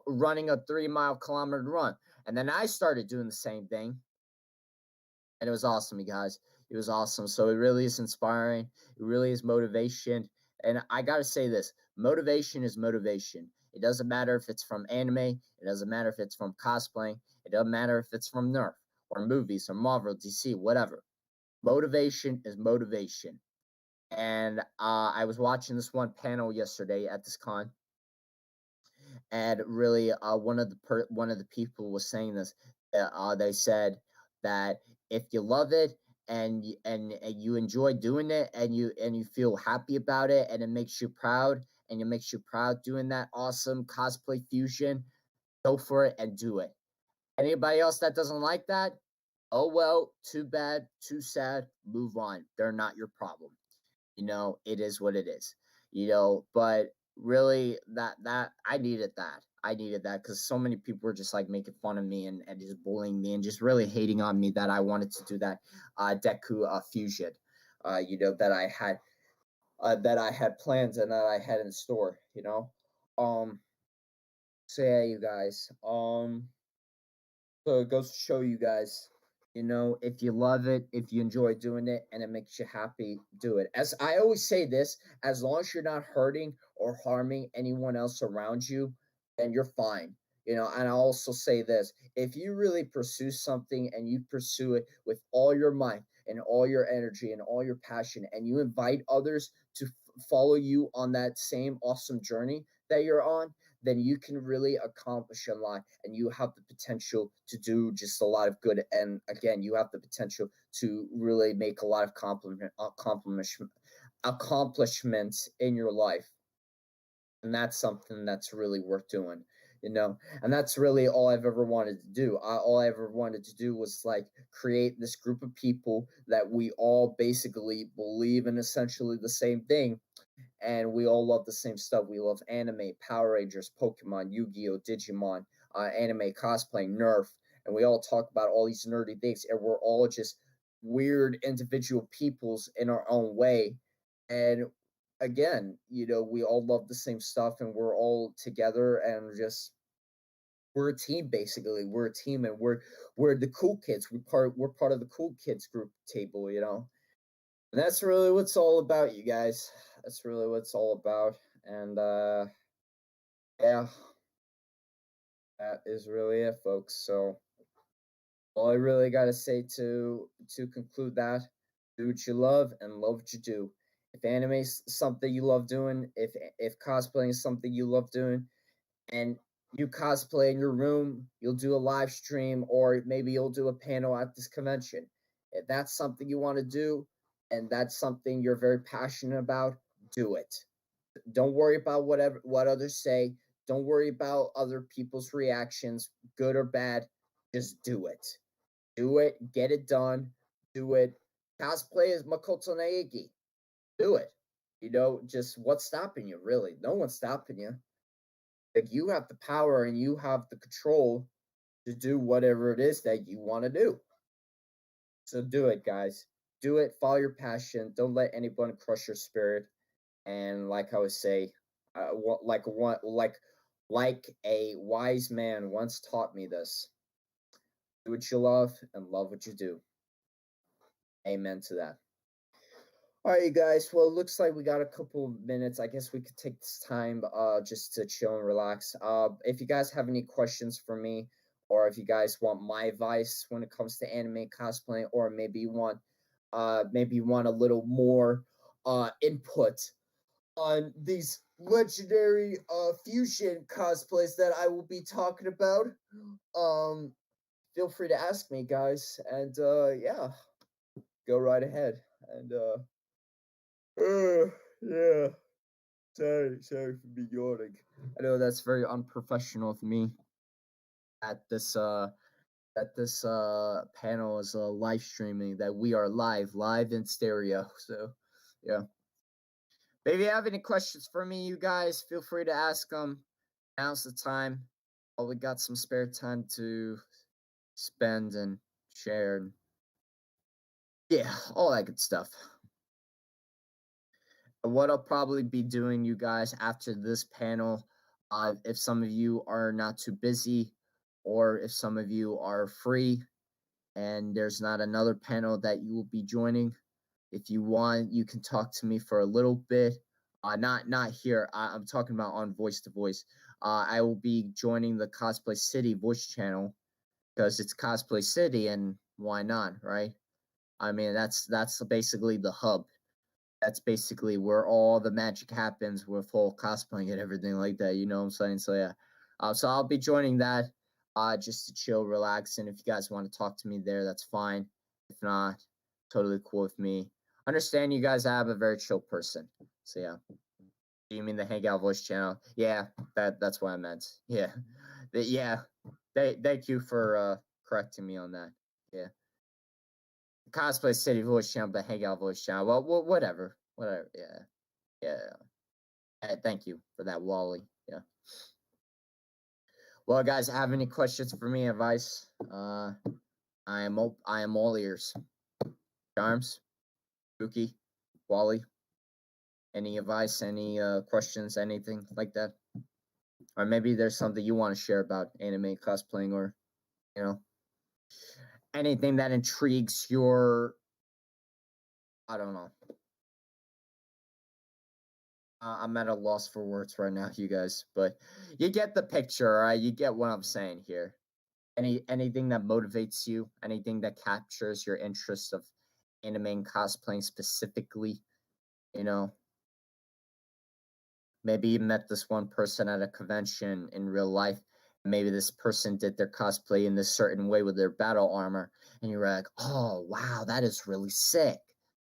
running a 3 mile kilometer run. And then I started doing the same thing, and it was awesome, you guys. It was awesome. So it really is inspiring. It really is motivation. And I got to say this, motivation is motivation. It doesn't matter if it's from anime, it doesn't matter if it's from cosplaying, it doesn't matter if it's from Nerf or movies or Marvel, DC, whatever. Motivation is motivation. And I was watching this one panel yesterday at this con, and really one of the people was saying this. They said that if you love it, and you enjoy doing it, and you feel happy about it, and it makes you proud, and it makes you proud doing that awesome cosplay fusion, go for it and do it. Anybody else that doesn't like that, oh well, too bad, too sad, move on. They're not your problem. It is what it is. But really, that I needed that because so many people were just like making fun of me, and just bullying me, and just really hating on me that I wanted to do that Deku fusion, that I had plans and that I had in store. Um. So yeah, you guys. So it goes to show you guys, if you love it, if you enjoy doing it, and it makes you happy, do it. As I always say this, as long as you're not hurting or harming anyone else around you, then you're fine. And I also say this, if you really pursue something and you pursue it with all your might and all your energy and all your passion, and you invite others to follow you on that same awesome journey that you're on, then you can really accomplish a lot, and you have the potential to do just a lot of good. And again, you have the potential to really make a lot of accomplishments in your life. And that's something that's really worth doing. And that's really all I've ever wanted to do. All I ever wanted to do was like create this group of people that we all basically believe in essentially the same thing, and we all love the same stuff. We love anime, Power Rangers, Pokemon, Yu-Gi-Oh, Digimon, anime, cosplay, Nerf, and we all talk about all these nerdy things, and we're all just weird individual peoples in our own way. And again, we all love the same stuff, and we're all together, and just we're a team basically. We're a team, and we're the cool kids. We're part of the cool kids group table, you know. And that's really what's all about, you guys. That's really what it's all about. And yeah, that is really it, folks. So all I really gotta say to conclude that: do what you love and love what you do. If anime is something you love doing, if cosplaying is something you love doing, and you cosplay in your room, you'll do a live stream, or maybe you'll do a panel at this convention. If that's something you want to do, and that's something you're very passionate about, do it. Don't worry about what others say. Don't worry about other people's reactions, good or bad. Just do it. Do it. Get it done. Do it. Cosplay as Makoto Naegi. Do it. You know, just what's stopping you, really? No one's stopping you. Like, you have the power and you have the control to do whatever it is that you want to do. So do it, guys. Do it. Follow your passion. Don't let anyone crush your spirit. And like I would say, like a wise man once taught me this: do what you love and love what you do. Amen to that. All right, you guys. Well, it looks like we got a couple of minutes. I guess we could take this time just to chill and relax. If you guys have any questions for me, or if you guys want my advice when it comes to anime cosplaying, or maybe you want a little more input on these legendary fusion cosplays that I will be talking about, um, feel free to ask me, guys. And yeah, go right ahead. And yeah. Sorry for me yawning. I know that's very unprofessional of me. At this panel is live streaming. That we are live in stereo. So, yeah. But if you have any questions for me, you guys, feel free to ask them. Now's the time. Oh, we got some spare time to spend and share. And yeah, all that good stuff. What I'll probably be doing, you guys, after this panel, if some of you are not too busy, or if some of you are free and there's not another panel that you will be joining, if you want, you can talk to me for a little bit. Not here. I'm talking about on voice to voice. I will be joining the Cosplay City voice channel because it's Cosplay City, and why not, right? I mean, that's basically the hub. That's basically where all the magic happens with whole cosplaying and everything like that. You know what I'm saying? So yeah. So I'll be joining that just to chill, relax, and if you guys want to talk to me there, that's fine. If not, totally cool with me. Understand you guys have a very chill person. So yeah. Do you mean the Hangout Voice channel? Yeah, that's what I meant. Yeah. Yeah. Thank you for correcting me on that. Yeah. Cosplay City Voice channel, but Hangout Voice channel. Well, whatever. Whatever. Yeah. Yeah. Thank you for that, Wally. Yeah. Well, guys, have any questions for me? Advice? I am all ears. Charms, Spooky, Wally. Any advice? Any questions? Anything like that? Or maybe there's something you want to share about anime cosplaying, or you know, anything that intrigues your. I don't know. I'm at a loss for words right now, you guys, but you get the picture, all right? You get what I'm saying here. Anything that motivates you, anything that captures your interest of anime and cosplaying specifically, you know. Maybe you met this one person at a convention in real life. Maybe this person did their cosplay in this certain way with their battle armor, and you were like, "Oh, wow, that is really sick,"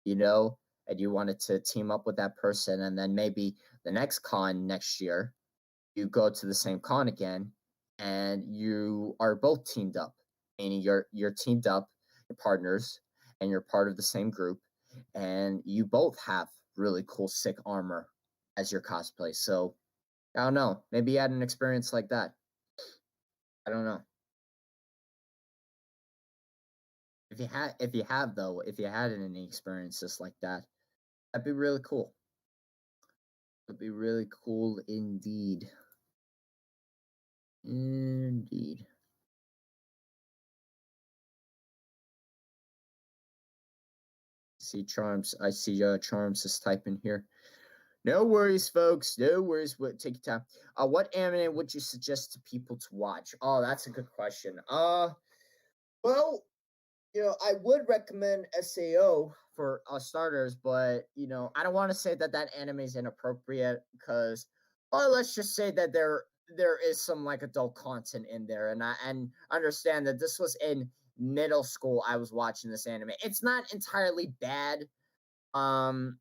you know. And you wanted to team up with that person, and then maybe the next con next year, you go to the same con again, and you are both teamed up, meaning you're teamed up, your partners, and you're part of the same group, and you both have really cool, sick armor as your cosplay. So I don't know, maybe you had an experience like that. I don't know. If you had any experiences like that, that'd be really cool. It'd be really cool indeed. Indeed. See Charms. I see Charms is typing here. No worries, folks. No worries. Take your time. What anime would you suggest to people to watch? Oh, that's a good question. Well, I would recommend SAO for starters, but I don't want to say that that anime is inappropriate because, well, let's just say that there is some like adult content in there, and I understand that this was in middle school. I was watching this anime. It's not entirely bad. Um,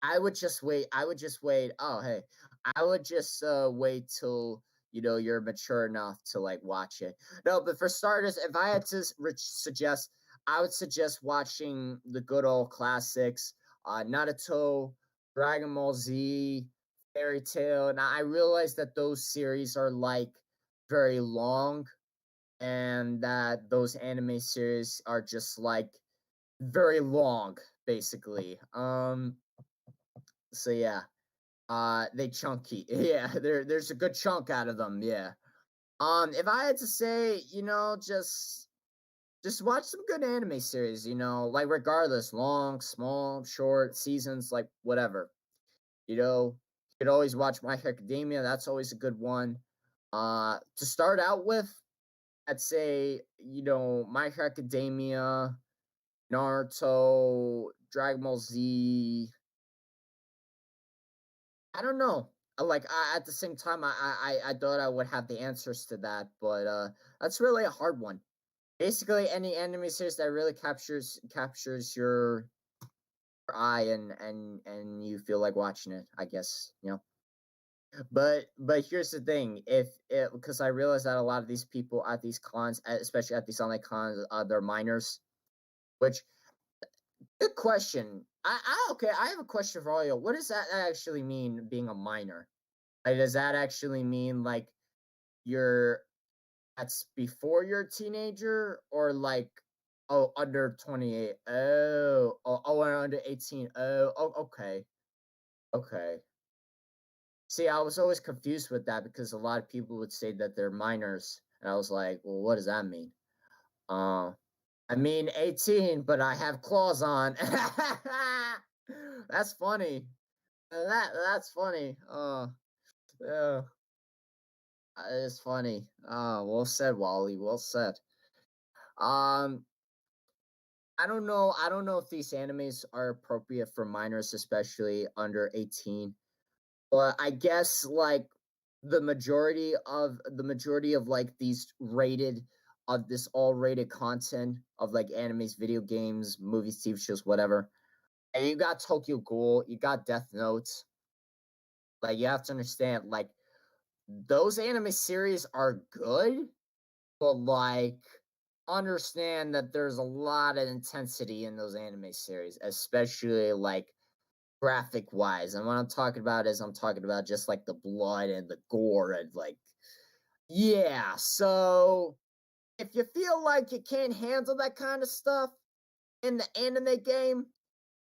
I would just wait. I would just wait. Oh, hey, I would just wait till you're mature enough to like watch it. No, but for starters, if I had to suggest, I would suggest watching the good old classics, Naruto, Dragon Ball Z, Fairy Tail. And I realize that those series are like very long, and that those anime series are just like very long, basically. So yeah, they chunky. Yeah, there's a good chunk out of them. Yeah. If I had to say, just watch some good anime series. Like regardless, long, small, short, seasons, like whatever. You could always watch My Hero Academia. That's always a good one. To start out with, I'd say My Hero Academia, Naruto, Dragon Ball Z. I don't know. Like at the same time, I thought I would have the answers to that, but that's really a hard one. Basically, any anime series that really captures your eye and you feel like watching it, I guess. But here's the thing: if it because I realize that a lot of these people at these cons, especially at these online cons, they're minors. Which good question. Okay. I have a question for all you. What does that actually mean? Being a minor? Like, does that actually mean like you're that's before you're a teenager or like under 28? Or under 18. Okay. Okay. See, I was always confused with that because a lot of people would say that they're minors, and I was like, well, what does that mean? Uh, I mean 18, but I have claws on. That's funny. That's funny. Yeah. It's funny. Well said, Wally. Well said. Um, I don't know. I don't know if these animes are appropriate for minors, especially under 18. But I guess like the majority of like these rated of this all rated content of like animes, video games, movies, TV shows, whatever. And you got Tokyo Ghoul, you got Death Notes. Like you have to understand, like those anime series are good, but like understand that there's a lot of intensity in those anime series, especially like graphic wise. And what I'm talking about is I'm talking about just like the blood and the gore and like yeah. So if you feel like you can't handle that kind of stuff in the anime game,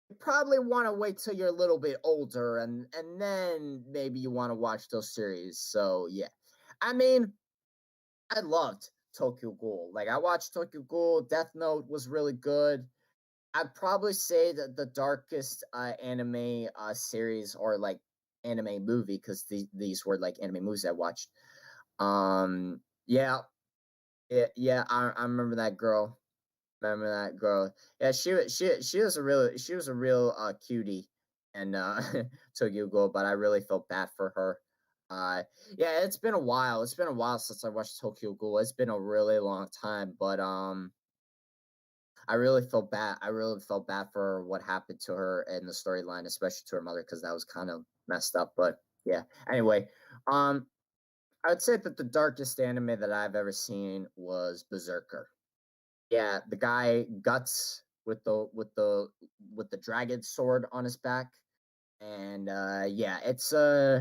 you probably want to wait till you're a little bit older and then maybe you want to watch those series. So yeah. I mean, I loved Tokyo Ghoul. Like I watched Tokyo Ghoul. Death Note was really good. I'd probably say that the darkest anime series or like anime movie because these were like anime movies I watched. Yeah, yeah. I remember that girl. Remember that girl? Yeah, she was a real cutie and Tokyo Ghoul, but I really felt bad for her. Uh, yeah, it's been a while. It's been a while since I watched Tokyo Ghoul. It's been a really long time, but I really felt bad. I really felt bad for what happened to her in the storyline, especially to her mother, because that was kind of messed up. But yeah. Anyway, um, I would say that the darkest anime that I've ever seen was Berserker. Yeah, the guy Guts with the dragon sword on his back, and yeah, it's I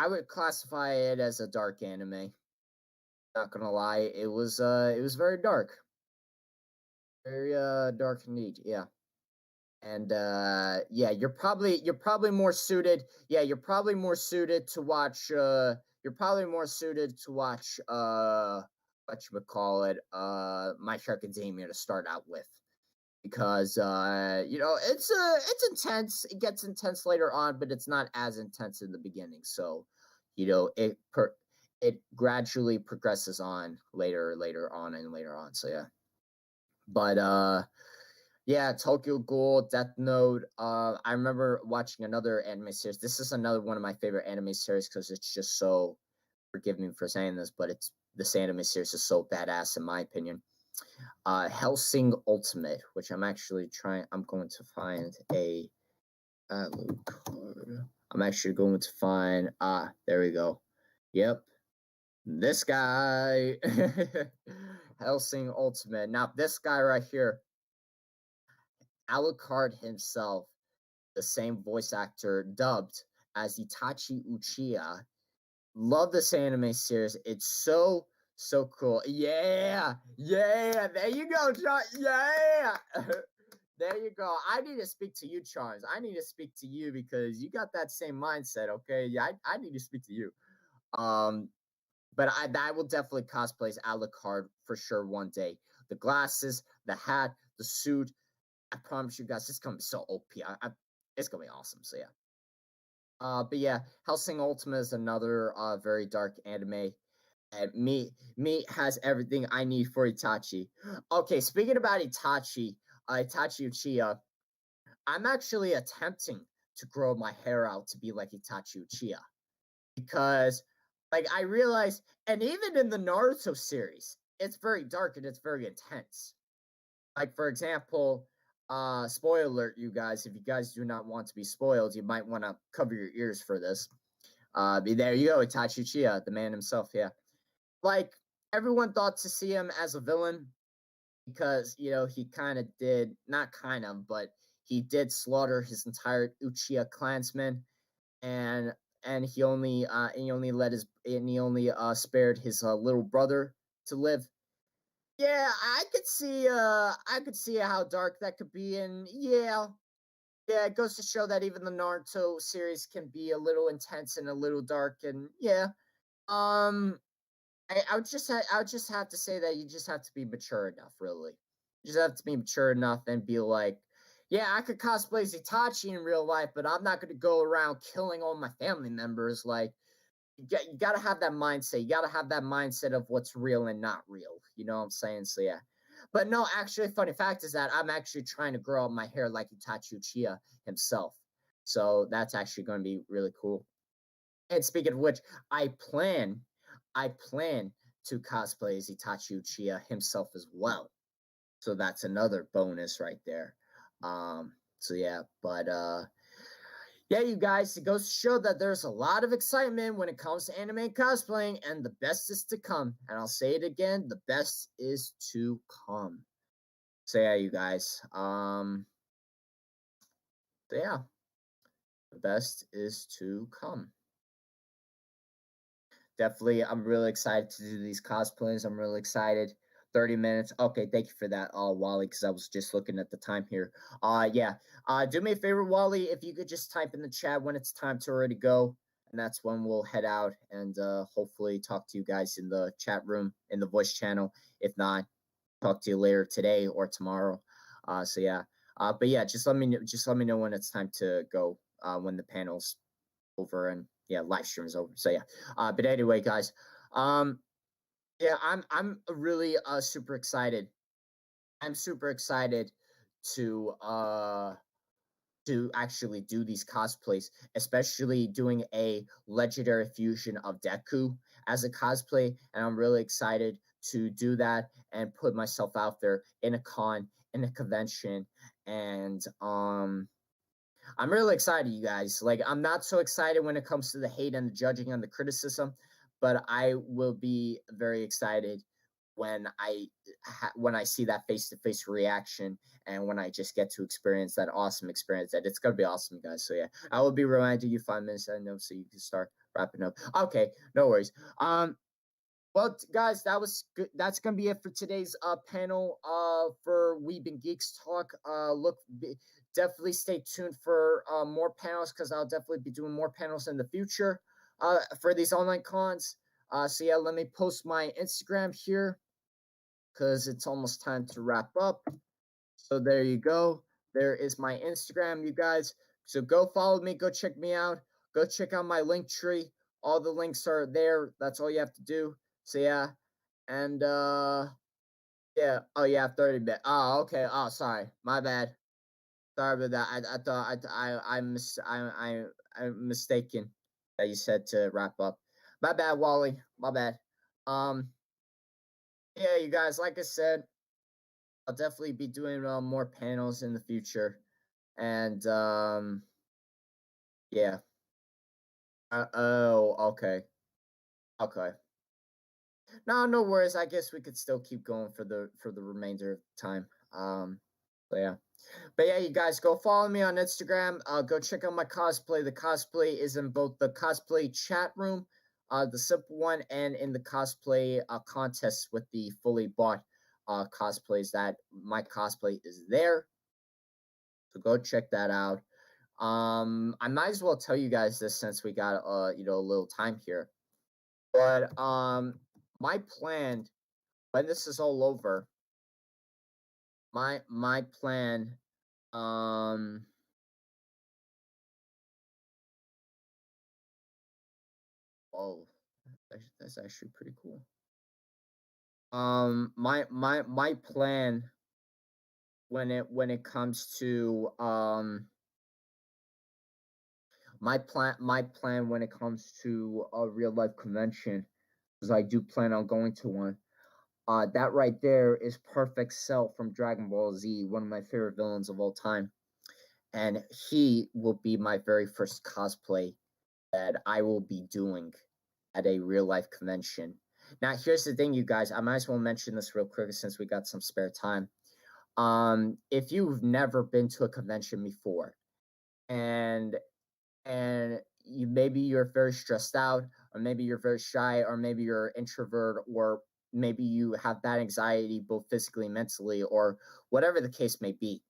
would classify it as a dark anime. Not gonna lie, it was very dark, very dark indeed. Yeah. And yeah, you're probably more suited. Yeah, you're probably more suited to watch you're probably more suited to watch whatchamacallit, My Hero Academia to start out with. Because it's intense. It gets intense later on, but it's not as intense in the beginning. So, it gradually progresses on later on and later on. So yeah. But yeah, Tokyo Ghoul, Death Note. I remember watching another anime series. This is another one of my favorite anime series because it's just so. Forgive me for saying this, but this anime series is so badass in my opinion. Hellsing Ultimate, which I'm actually trying. I'm going to find a card. I'm actually going to find. There we go. Yep, this guy. Hellsing Ultimate. Now this guy right here, Alucard himself, the same voice actor dubbed as Itachi Uchiha. Love this anime series. It's so cool. Yeah. There you go, John. Yeah. There you go. I need to speak to you, Charles. I need to speak to you because you got that same mindset. Okay. Yeah. I need to speak to you. Um, but I will definitely cosplay as Alucard for sure one day. The glasses, the hat, the suit. I promise you guys, it's gonna be so OP. It's gonna be awesome. So yeah. But yeah, Hellsing Ultima is another very dark anime. And me has everything I need for Itachi. Okay, speaking about Itachi Uchiha, I'm actually attempting to grow my hair out to be like Itachi Uchiha because, like, I realize, and even in the Naruto series, it's very dark and it's very intense. Like for example, spoiler alert, you guys. If you guys do not want to be spoiled, you might want to cover your ears for this. There you go, Itachi Uchiha, the man himself. Yeah, like everyone thought to see him as a villain because he kind of did not kind of, but he did slaughter his entire Uchiha clansmen, and he only spared his little brother to live. Yeah, I could see how dark that could be, and yeah, it goes to show that even the Naruto series can be a little intense and a little dark, and yeah, um, I would just have to say that you just have to be mature enough, really. You just have to be mature enough and be like, yeah, I could cosplay as Itachi in real life, but I'm not going to go around killing all my family members. Like, you got to have that mindset. You got to have that mindset of what's real and not real. You know what I'm saying? So yeah. But no, actually, funny fact is that I'm actually trying to grow out my hair like Itachi Uchiha himself. So that's actually going to be really cool. And speaking of which, I plan to cosplay as Itachi Uchiha himself as well. So that's another bonus right there. So yeah, but yeah, you guys, it goes to show that there's a lot of excitement when it comes to anime cosplaying, and the best is to come. And I'll say it again, the best is to come. So yeah, you guys. So yeah, the best is to come. Definitely, I'm really excited to do these cosplays. I'm really excited. 30 minutes. Okay, thank you for that, Wally, because I was just looking at the time here. Yeah. Do me a favor, Wally, if you could just type in the chat when it's time to already go, and that's when we'll head out and hopefully talk to you guys in the chat room, in the voice channel. If not, talk to you later today or tomorrow. So yeah. But yeah, just let me know when it's time to go. When the panel's over and yeah, live stream is over. So yeah. But anyway, guys, yeah, I'm really super excited. I'm super excited to uh to actually do these cosplays, especially doing a legendary fusion of Deku as a cosplay, and I'm really excited to do that and put myself out there in a con, in a convention, and I'm really excited, you guys. Like, I'm not so excited when it comes to the hate and the judging and the criticism, but I will be very excited when when I see that face to face reaction and when I just get to experience that awesome experience. That it's gonna be awesome, guys. So yeah, I will be reminding you 5 minutes. I know, so you can start wrapping up. Okay, no worries. Well, guys, that was good. That's gonna be it for today's panel for Weeb and Geeks Talk. Definitely stay tuned for more panels because I'll definitely be doing more panels in the future. for these online cons. So yeah, let me post my Instagram here because it's almost time to wrap up. So there you go. There is my Instagram, you guys. So go follow me. Go check me out. Go check out my link tree. All the links are there. That's all you have to do. So yeah, and yeah. Oh yeah, 30 bit. Oh okay. Oh sorry, my bad. Sorry about that. I thought I'm mistaken that you said to wrap up. My bad, Wally. My bad. Um. Yeah, you guys. Like I said, I'll definitely be doing more panels in the future. And yeah. Oh, okay. Okay. No, no worries. I guess we could still keep going for the remainder of time. So yeah. But yeah, you guys go follow me on Instagram. Go check out my cosplay. The cosplay is in both the cosplay chat room, the simple one, and in the cosplay contest with the fully bought cosplays. That my cosplay is there. So go check that out. I might as well tell you guys this since we got a little time here. But my plan when this is all over, my plan um oh that's actually pretty cool. My plan when it comes to my plan when it comes to a real life convention, because I do plan on going to one. That right there is Perfect Cell from Dragon Ball Z, one of my favorite villains of all time. And he will be my very first cosplay that I will be doing at a real life convention. Now, here's the thing, you guys. I might as well mention this real quick since we got some spare time. If you've never been to a convention before, and you maybe you're very stressed out, or maybe you're very shy, or maybe you're an introvert, or maybe you have bad anxiety, both physically and mentally, or whatever the case may be,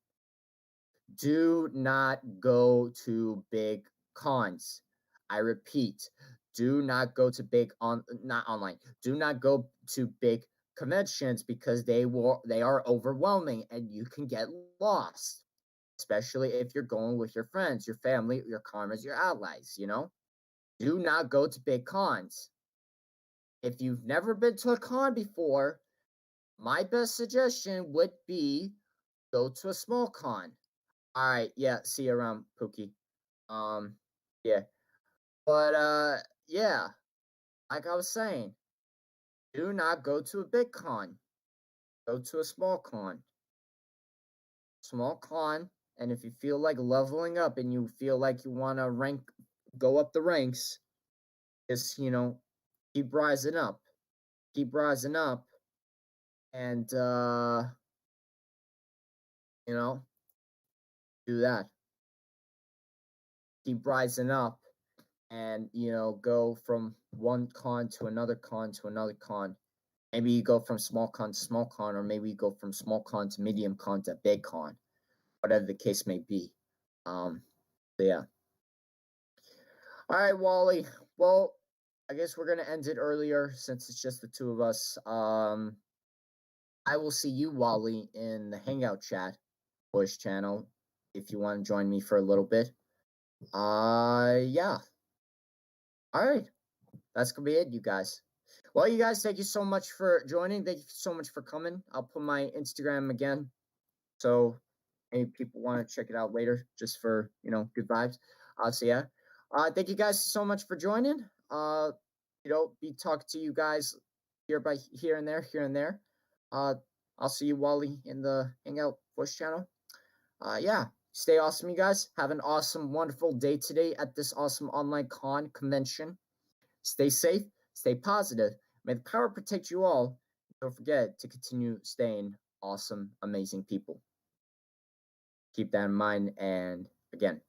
do not go to big cons. I repeat, do not go to big on not online. Do not go to big conventions because they are overwhelming and you can get lost, especially if you're going with your friends, your family, your comrades, your allies, you know? Do not go to big cons. If you've never been to a con before, my best suggestion would be go to a small con. All right, yeah, see you around, Pookie. Um, yeah, but yeah, like I was saying, do not go to a big con. Go to a small con, and if you feel like leveling up and you feel like you want to go up the ranks, just keep rising up, and you know, do that. Keep rising up, and go from one con to another con to another con. Maybe you go from small con to small con, or maybe you go from small con to medium con to big con, whatever the case may be. So yeah. All right, Wally. Well, I guess we're gonna end it earlier since it's just the two of us. I will see you, Wally, in the Hangout chat voice channel if you want to join me for a little bit. Yeah. All right. That's gonna be it, you guys. Well, you guys, thank you so much for joining. Thank you so much for coming. I'll put my Instagram again, so maybe people want to check it out later, just for good vibes. So yeah, thank you guys so much for joining. Be talking to you guys here and there, here and there. Uh, I'll see you, Wally, in the Hangout voice channel. Yeah, stay awesome, you guys. Have an awesome, wonderful day today at this awesome online convention. Stay safe, stay positive. May the power protect you all. Don't forget to continue staying awesome, amazing people. Keep that in mind. And again,